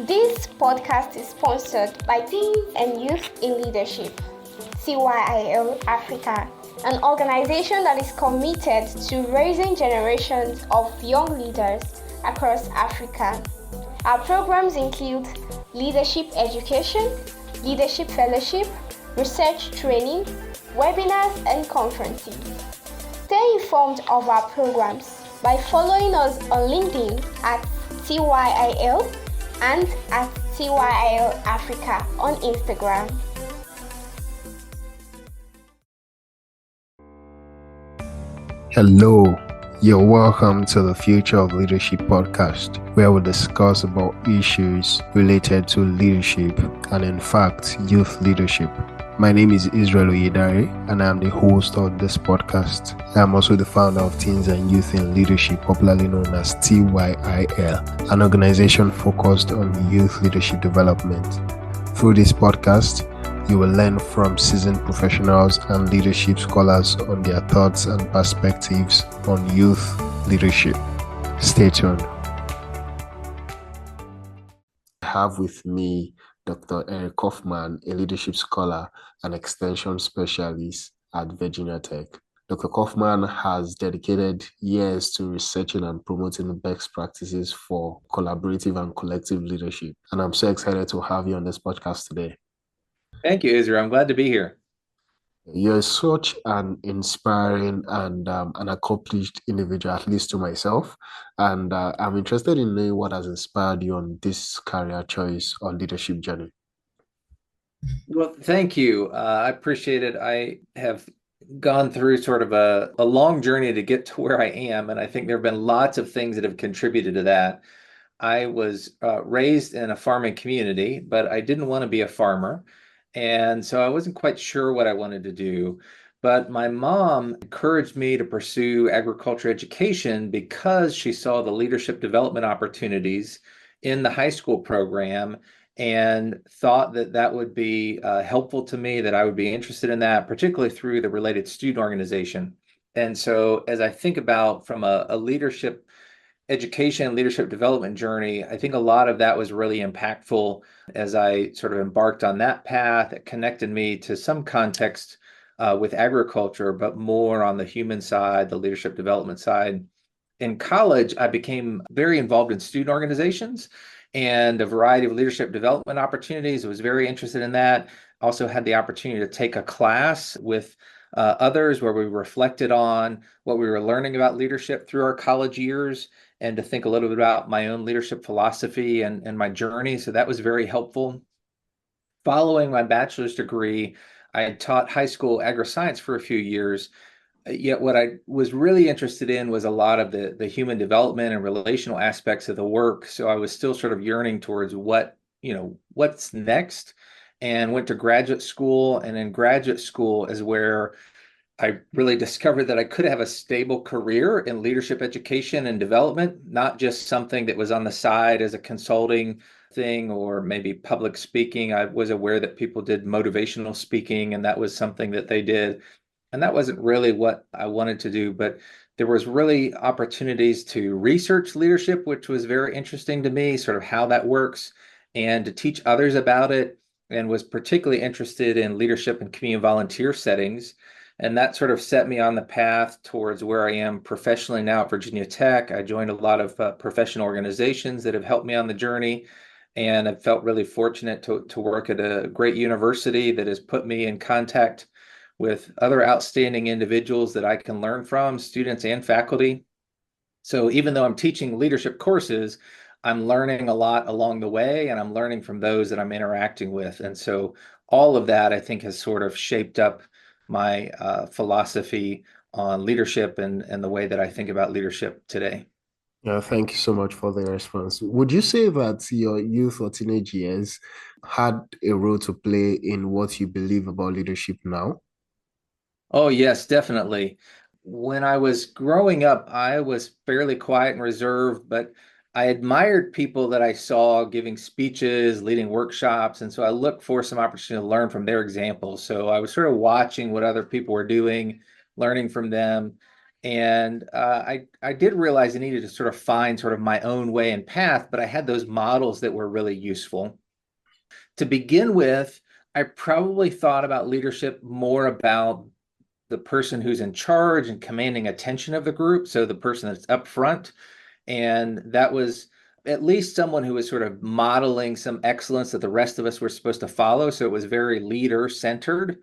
This podcast is sponsored by Teens and Youth in Leadership, TYIL Africa, an organization that is committed to raising generations of young leaders across Africa. Our programs include leadership education, leadership fellowship, research training, webinars, and conferences. Stay informed of our programs by following us on LinkedIn at TYIL and at TYIL Africa on Instagram. Hello, you're welcome to the Future of Leadership podcast, where we discuss about issues related to leadership and, in fact, youth leadership. My name is Israel Oyedare, and I'm the host of this podcast. I'm also the founder of Teens and Youth in Leadership, popularly known as TYIL, an organization focused on youth leadership development. Through this podcast, you will learn from seasoned professionals and leadership scholars on their thoughts and perspectives on youth leadership. Stay tuned. I have with me Dr. Kaufman, a leadership scholar and extension specialist at Virginia Tech. Dr. Kaufman has dedicated years to researching and promoting best practices for collaborative and collective leadership. And I'm so excited to have you on this podcast today. Thank you, Israel. I'm glad to be here. You're such an inspiring and an accomplished individual, at least to myself. And I'm interested in knowing what has inspired you on this career choice or leadership journey. Well, thank you. I appreciate it. I have gone through sort of a long journey to get to where I am, and I think there have been lots of things that have contributed to that. I was raised in a farming community, but I didn't want to be a farmer. And so I wasn't quite sure what I wanted to do. But my mom encouraged me to pursue agriculture education because she saw the leadership development opportunities in the high school program and thought that that would be helpful to me, that I would be interested in that, particularly through the related student organization. And so as I think about from a leadership education, leadership development journey, I think a lot of that was really impactful as I sort of embarked on that path. It connected me to some context with agriculture, but more on the human side, the leadership development side. In college, I became very involved in student organizations and a variety of leadership development opportunities. I was very interested in that. Also had the opportunity to take a class with others where we reflected on what we were learning about leadership through our college years and to think a little bit about my own leadership philosophy and my journey. So that was very helpful. Following my bachelor's degree, I had taught high school agri-science for a few years. Yet what I was really interested in was a lot of the human development and relational aspects of the work. So I was still sort of yearning towards what's next, and went to graduate school. And in graduate school is where I really discovered that I could have a stable career in leadership education and development, not just something that was on the side as a consulting thing or maybe public speaking. I was aware that people did motivational speaking, and that was something that they did. And that wasn't really what I wanted to do, but there was really opportunities to research leadership, which was very interesting to me, sort of how that works, and to teach others about it, and was particularly interested in leadership and community volunteer settings. And that sort of set me on the path towards where I am professionally now at Virginia Tech. I joined a lot of professional organizations that have helped me on the journey. And I've felt really fortunate to work at a great university that has put me in contact with other outstanding individuals that I can learn from, students and faculty. So even though I'm teaching leadership courses, I'm learning a lot along the way, and I'm learning from those that I'm interacting with. And so all of that, I think, has sort of shaped up my philosophy on leadership and the way that I think about leadership today. Yeah, thank you so much for the response. Would you say that your youth or teenage years had a role to play in what you believe about leadership now? Oh, yes, definitely. When I was growing up, I was fairly quiet and reserved, but I admired people that I saw giving speeches, leading workshops. And so I looked for some opportunity to learn from their examples. So I was sort of watching what other people were doing, learning from them. And I did realize I needed to sort of find sort of my own way and path, but I had those models that were really useful. To begin with, I probably thought about leadership more about the person who's in charge and commanding attention of the group. So the person that's up front. And that was at least someone who was sort of modeling some excellence that the rest of us were supposed to follow. So it was very leader centered.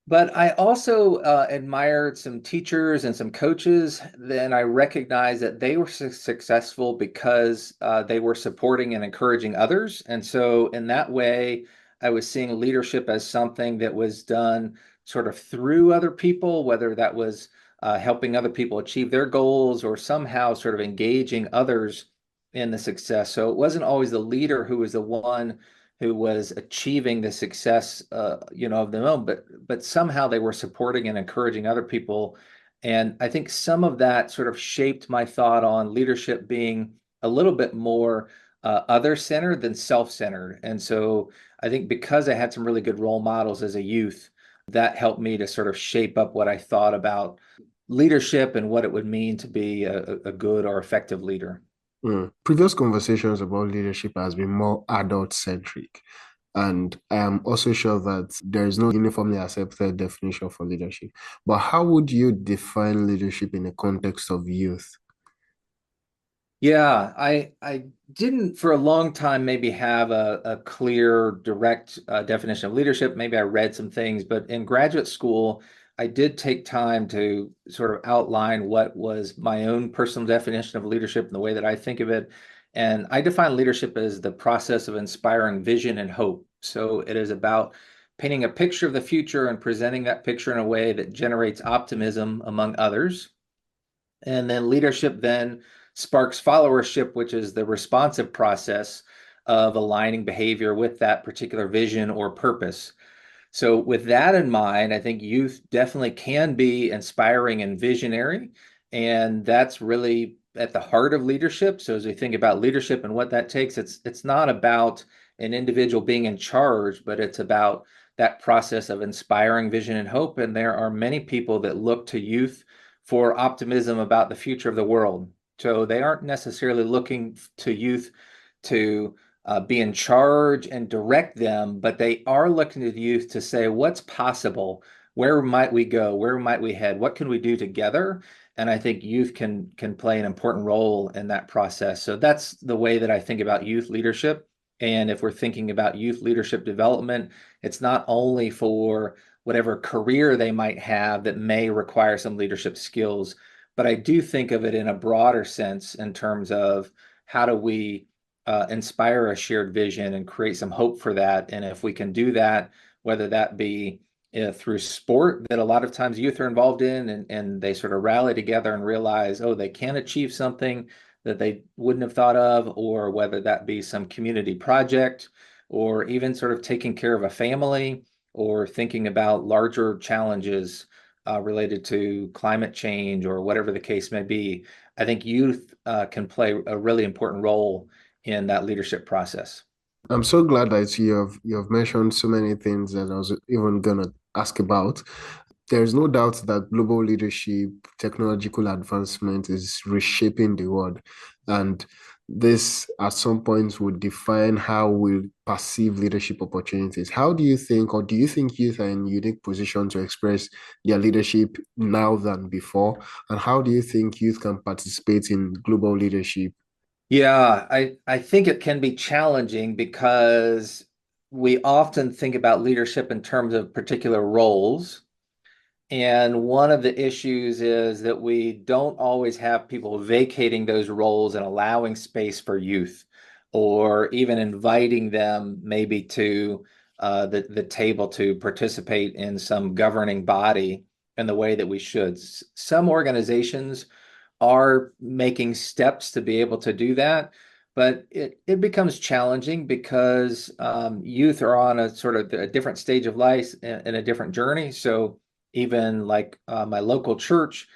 But I also admired some teachers and some coaches. Then I recognized that they were successful because they were supporting and encouraging others. And so, in that way, I was seeing leadership as something that was done sort of through other people, whether that was helping other people achieve their goals or somehow sort of engaging others in the success. So, it wasn't always the leader who was the one who was achieving the success, of their own, but somehow they were supporting and encouraging other people. And I think some of that sort of shaped my thought on leadership being a little bit more other-centered than self-centered. And so I think because I had some really good role models as a youth, that helped me to sort of shape up what I thought about leadership and what it would mean to be a good or effective leader. Previous conversations about leadership has been more adult centric. And I am also sure that there is no uniformly accepted definition for leadership. But how would you define leadership in the context of youth? Yeah, I didn't for a long time maybe have a clear, direct definition of leadership. Maybe I read some things, but in graduate school, I did take time to sort of outline what was my own personal definition of leadership and the way that I think of it. And I define leadership as the process of inspiring vision and hope. So it is about painting a picture of the future and presenting that picture in a way that generates optimism among others. And then leadership then sparks followership, which is the responsive process of aligning behavior with that particular vision or purpose. So, with that in mind, I think youth definitely can be inspiring and visionary. And that's really at the heart of leadership. So, as we think about leadership and what that takes, it's not about an individual being in charge, but it's about that process of inspiring vision and hope. And there are many people that look to youth for optimism about the future of the world. So, they aren't necessarily looking to youth to be in charge and direct them, but they are looking to the youth to say, what's possible? Where might we go? Where might we head? What can we do together? And I think youth can play an important role in that process. So that's the way that I think about youth leadership. And if we're thinking about youth leadership development, it's not only for whatever career they might have that may require some leadership skills, but I do think of it in a broader sense in terms of how do we inspire a shared vision and create some hope for that. And if we can do that, whether that be through sport that a lot of times youth are involved in, and they sort of rally together and realize, oh, they can achieve something that they wouldn't have thought of, or whether that be some community project, or even sort of taking care of a family, or thinking about larger challenges related to climate change or whatever the case may be. I think youth can play a really important role in that leadership process. I'm so glad that you have mentioned so many things that I was even gonna ask about. There's no doubt that global leadership, technological advancement is reshaping the world. And this at some point would define how we perceive leadership opportunities. How do you think, or do you think youth are in a unique position to express their leadership now than before? And how do you think youth can participate in global leadership? Yeah, I think it can be challenging because we often think about leadership in terms of particular roles. And one of the issues is that we don't always have people vacating those roles and allowing space for youth, or even inviting them maybe to the table to participate in some governing body in the way that we should. Some organizations are making steps to be able to do that, but it becomes challenging because youth are on a sort of a different stage of life and a different journey. So even like my local church,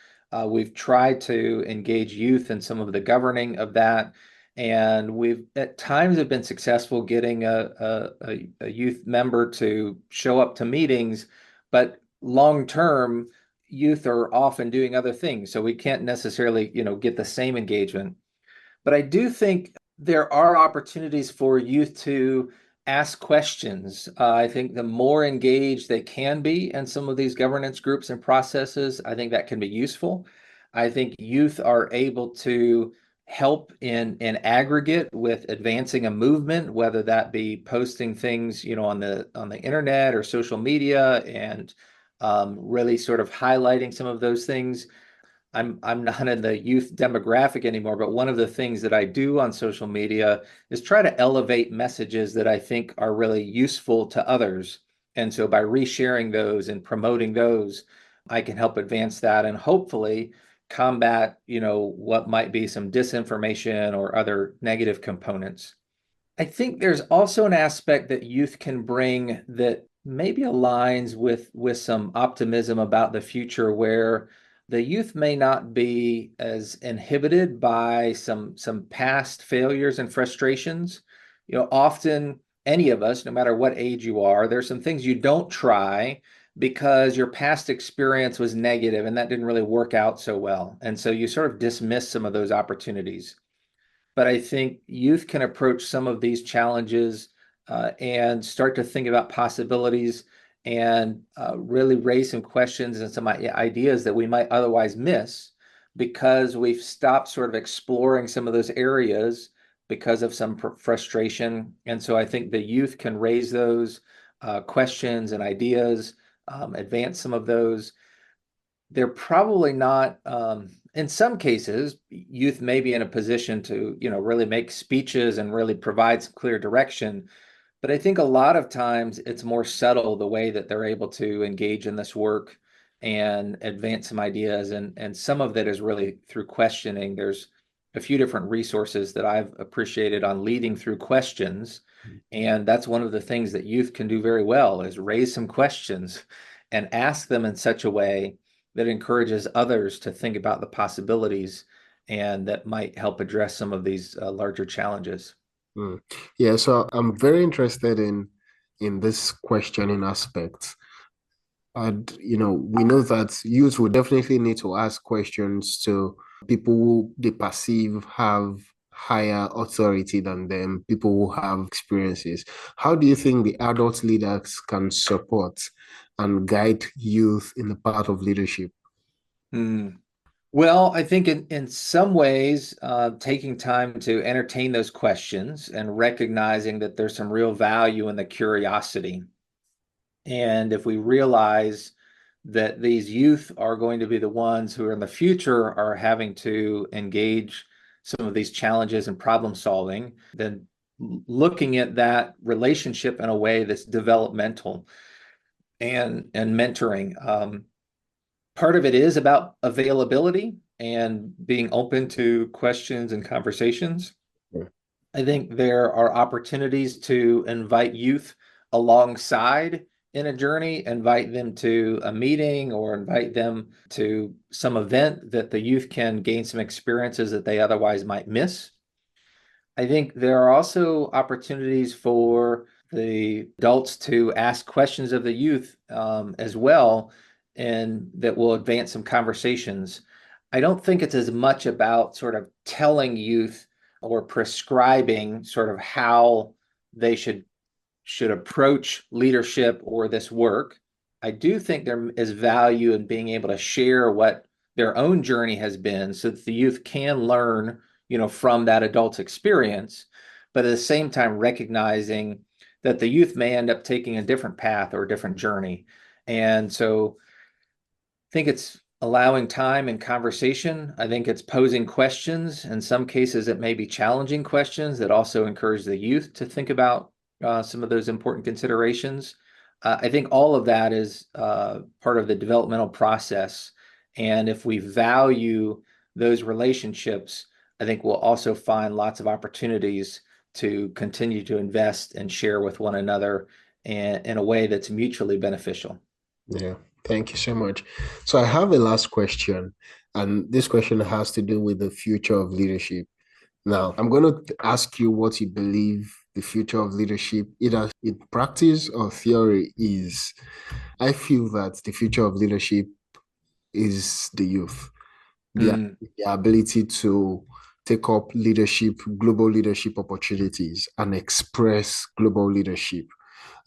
we've tried to engage youth in some of the governing of that. And we've at times have been successful getting a youth member to show up to meetings, but long term, youth are often doing other things, so we can't necessarily, get the same engagement. But I do think there are opportunities for youth to ask questions. I think the more engaged they can be in some of these governance groups and processes, I think that can be useful. I think youth are able to help in aggregate with advancing a movement, whether that be posting things, on the internet or social media, and really sort of highlighting some of those things. I'm not in the youth demographic anymore, but one of the things that I do on social media is try to elevate messages that I think are really useful to others. And so by resharing those and promoting those, I can help advance that and hopefully combat, what might be some disinformation or other negative components. I think there's also an aspect that youth can bring that maybe aligns with some optimism about the future, where the youth may not be as inhibited by some past failures and frustrations. Often any of us, no matter what age you are, there's some things you don't try because your past experience was negative and that didn't really work out so well. And so you sort of dismiss some of those opportunities. But I think youth can approach some of these challenges and start to think about possibilities and really raise some questions and some ideas that we might otherwise miss because we've stopped sort of exploring some of those areas because of some frustration. And so I think the youth can raise those questions and ideas, advance some of those. They're probably not, in some cases, youth may be in a position to, really make speeches and really provide some clear direction. But I think a lot of times it's more subtle the way that they're able to engage in this work and advance some ideas. And some of that is really through questioning. There's a few different resources that I've appreciated on leading through questions. And that's one of the things that youth can do very well, is raise some questions and ask them in such a way that encourages others to think about the possibilities and that might help address some of these larger challenges. Mm. Yeah, so I'm very interested in this questioning aspect. And we know that youth will definitely need to ask questions to people who they perceive have higher authority than them, people who have experiences. How do you think the adult leaders can support and guide youth in the path of leadership? Hmm. Well, I think in some ways, taking time to entertain those questions and recognizing that there's some real value in the curiosity. And if we realize that these youth are going to be the ones who are in the future are having to engage some of these challenges and problem solving, then looking at that relationship in a way that's developmental and mentoring. Part of it is about availability and being open to questions and conversations. Yeah. I think there are opportunities to invite youth alongside in a journey, invite them to a meeting or invite them to some event that the youth can gain some experiences that they otherwise might miss. I think there are also opportunities for the adults to ask questions of the youth as well, and that will advance some conversations. I don't think it's as much about sort of telling youth or prescribing sort of how they should approach leadership or this work. I do think there is value in being able to share what their own journey has been so that the youth can learn, from that adult's experience, but at the same time recognizing that the youth may end up taking a different path or a different journey. And so I think it's allowing time and conversation. I think it's posing questions. In some cases, it may be challenging questions that also encourage the youth to think about some of those important considerations. I think all of that is part of the developmental process. And if we value those relationships, I think we'll also find lots of opportunities to continue to invest and share with one another in a way that's mutually beneficial. Yeah, thank you so much. So I have a last question, and this question has to do with the future of leadership. Now, I'm going to ask you what you believe the future of leadership, either in practice or theory, is. I feel that the future of leadership is the youth. The, Mm. the ability to take up leadership, global leadership opportunities, and express global leadership.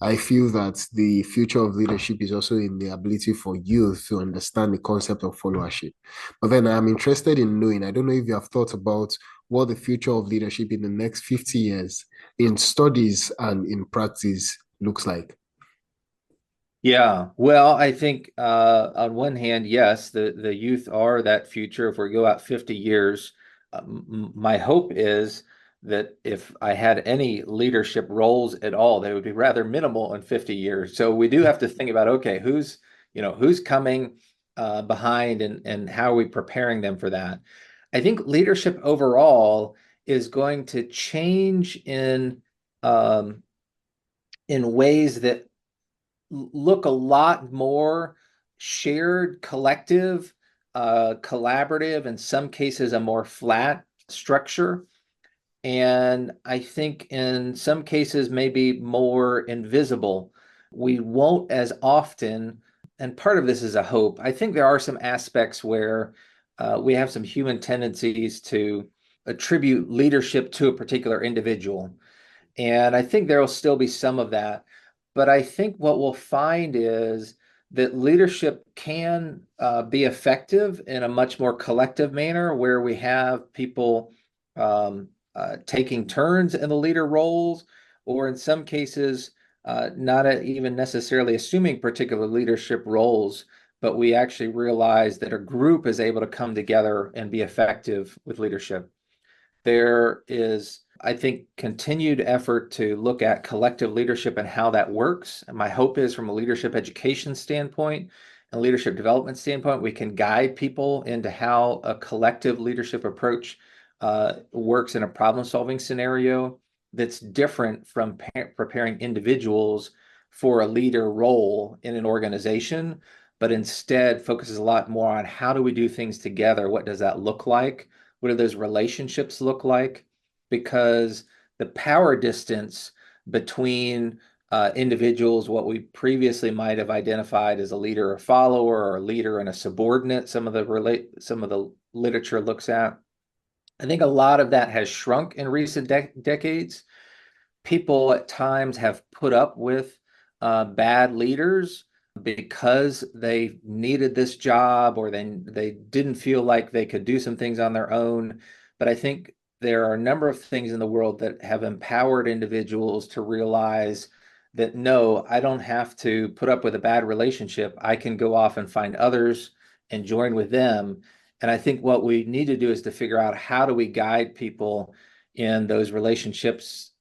I feel that the future of leadership is also in the ability for youth to understand the concept of followership. But then I'm interested in knowing, I don't know if you have thought about what the future of leadership in the next 50 years in studies and in practice looks like. Yeah, well, I think on one hand, yes, the youth are that future. If we go out 50 years, my hope is that if I had any leadership roles at all, they would be rather minimal in 50 years. So we do have to think about, okay, who's coming behind and how are we preparing them for that? I think leadership overall is going to change um, in ways that look a lot more shared, collective, collaborative, in some cases, a more flat structure. And I think in some cases, maybe more invisible. We won't as often, and part of this is a hope. I think there are some aspects where we have some human tendencies to attribute leadership to a particular individual. And I think there will still be some of that. But I think what we'll find is that leadership can be effective in a much more collective manner where we have people taking turns in the leader roles, or in some cases, not even necessarily assuming particular leadership roles, but we actually realize that a group is able to come together and be effective with leadership. There is, I think, continued effort to look at collective leadership and how that works. And my hope is from a leadership education standpoint and leadership development standpoint, we can guide people into how a collective leadership approach works in a problem-solving scenario that's different from preparing individuals for a leader role in an organization, but instead focuses a lot more on how do we do things together? What does that look like? What do those relationships look like? Because the power distance between individuals, what we previously might have identified as a leader or follower, or a leader and a subordinate, some of the literature looks at. I think a lot of that has shrunk in recent decades. People at times have put up with bad leaders because they needed this job, or they didn't feel like they could do some things on their own. But I think there are a number of things in the world that have empowered individuals to realize that no, I don't have to put up with a bad relationship. I can go off and find others and join with them. And I think what we need to do is to figure out how do we guide people in those relationships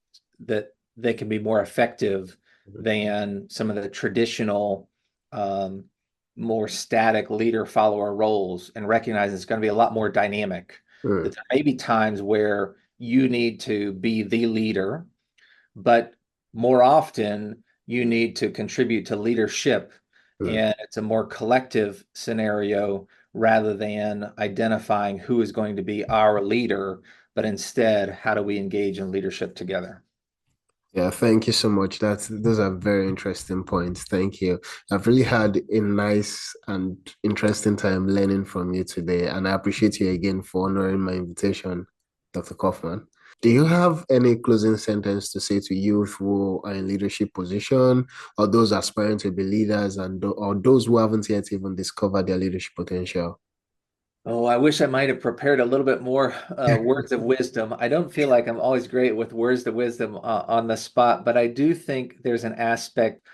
that they can be more effective than some of the traditional, um, more static leader follower roles, and recognize it's going to be a lot more dynamic. Mm, That there may be times where you need to be the leader, but more often you need to contribute to leadership, mm. and it's a more collective scenario rather than identifying who is going to be our leader, but instead, how do we engage in leadership together? Yeah, thank you so much. Those are very interesting points. Thank you. I've really had a nice and interesting time learning from you today, and I appreciate you again for honoring my invitation, Dr. Kaufman. Do you have any closing sentence to say to youth who are in leadership position, or those aspiring to be leaders, or those who haven't yet even discovered their leadership potential? Oh, I wish I might have prepared a little bit more words of wisdom. I don't feel like I'm always great with words of wisdom on the spot, but I do think there's an aspect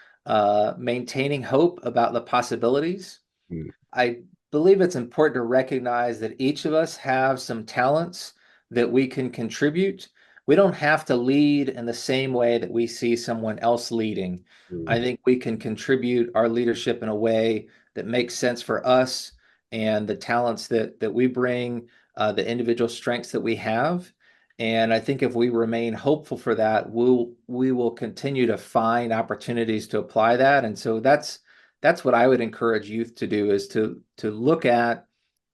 maintaining hope about the possibilities. Mm, I believe it's important to recognize that each of us have some talents that we can contribute. We don't have to lead in the same way that we see someone else leading. I mm, think we can contribute our leadership in a way that makes sense for us and the talents that we bring, the individual strengths that we have. And I think if we remain hopeful for that, we will continue to find opportunities to apply that. And so that's what I would encourage youth to do, is to look at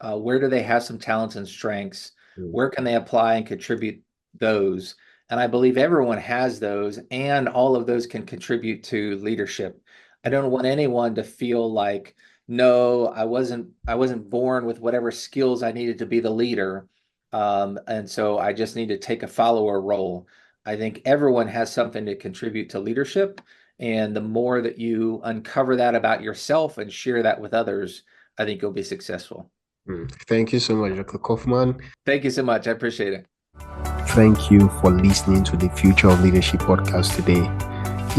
where do they have some talents and strengths, mm, where can they apply and contribute those. And I believe everyone has those, and all of those can contribute to leadership. I don't want anyone to feel like no, I wasn't born with whatever skills I needed to be the leader. And so I just need to take a follower role. I think everyone has something to contribute to leadership. And the more that you uncover that about yourself and share that with others, I think you'll be successful. Thank you so much, Dr. Kaufman. Thank you so much. I appreciate it. Thank you for listening to the Future of Leadership podcast today.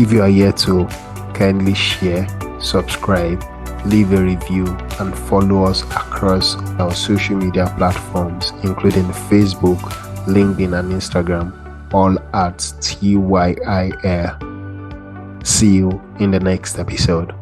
If you are here to kindly share, subscribe, leave a review, and follow us across our social media platforms, including Facebook, LinkedIn, and Instagram, all at TYIL. See you in the next episode.